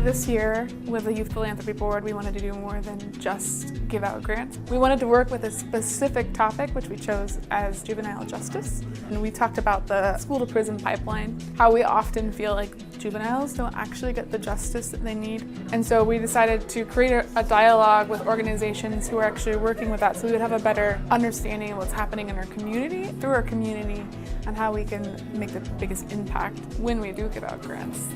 This year, with the Youth Philanthropy Board, we wanted to do more than just give out grants. We wanted to work with a specific topic, which we chose as juvenile justice. And we talked about the school-to-prison pipeline, how we often feel like juveniles don't actually get the justice that they need. And so we decided to create a dialogue with organizations who are actually working with that, so we would have a better understanding of what's happening in our community, through our community, and how we can make the biggest impact when we do give out grants.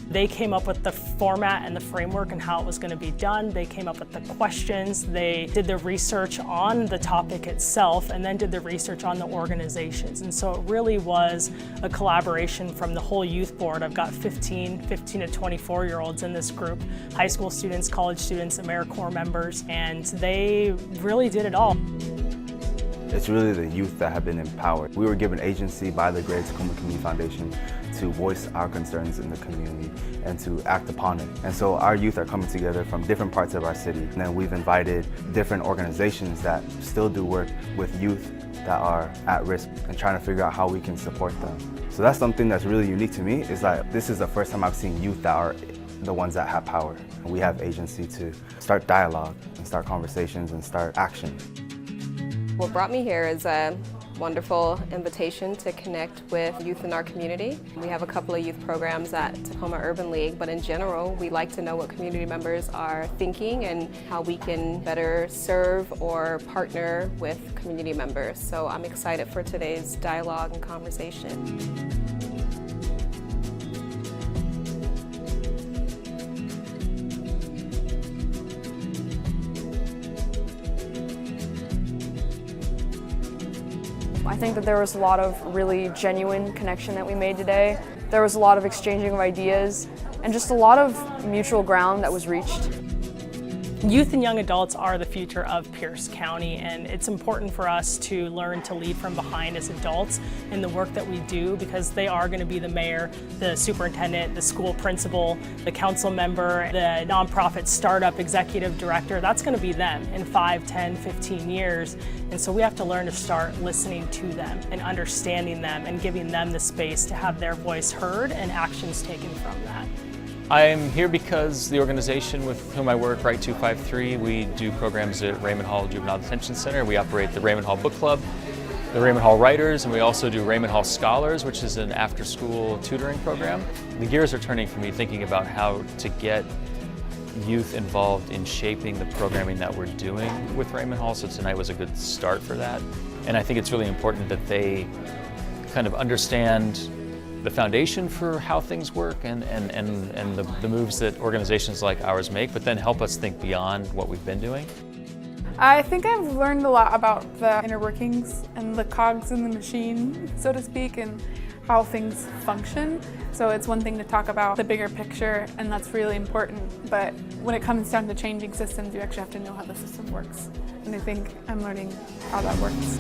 They came up with the format and the framework and how it was going to be done. They came up with the questions. They did the research on the topic itself and then did the research on the organizations. And so it really was a collaboration from the whole youth board. I've got 15 to 24-year-olds in this group, high school students, college students, AmeriCorps members, and they really did it all. It's really the youth that have been empowered. We were given agency by the Greater Tacoma Community Foundation to voice our concerns in the community and to act upon it. And so our youth are coming together from different parts of our city. And then we've invited different organizations that still do work with youth that are at risk and trying to figure out how we can support them. So that's something that's really unique to me, is that this is the first time I've seen youth that are the ones that have power. And we have agency to start dialogue and start conversations and start action. What brought me here is a wonderful invitation to connect with youth in our community. We have a couple of youth programs at Tacoma Urban League, but in general, we like to know what community members are thinking and how we can better serve or partner with community members. So I'm excited for today's dialogue and conversation. I think that there was a lot of really genuine connection that we made today. There was a lot of exchanging of ideas and just a lot of mutual ground that was reached. Youth and young adults are the future of Pierce County, and it's important for us to learn to lead from behind as adults in the work that we do, because they are going to be the mayor, the superintendent, the school principal, the council member, the nonprofit startup executive director. That's going to be them in 5, 10, 15 years. And so we have to learn to start listening to them and understanding them and giving them the space to have their voice heard and actions taken from that. I'm here because the organization with whom I work, Right 253, we do programs at Raymond Hall Juvenile Detention Center. We operate the Raymond Hall Book Club, the Raymond Hall Writers, and we also do Raymond Hall Scholars, which is an after-school tutoring program. The gears are turning for me thinking about how to get youth involved in shaping the programming that we're doing with Raymond Hall, so tonight was a good start for that. And I think it's really important that they kind of understand the foundation for how things work and the moves that organizations like ours make, but then help us think beyond what we've been doing. I think I've learned a lot about the inner workings and the cogs in the machine, so to speak, and how things function. So it's one thing to talk about the bigger picture, and that's really important, but when it comes down to changing systems, you actually have to know how the system works. And I think I'm learning how that works.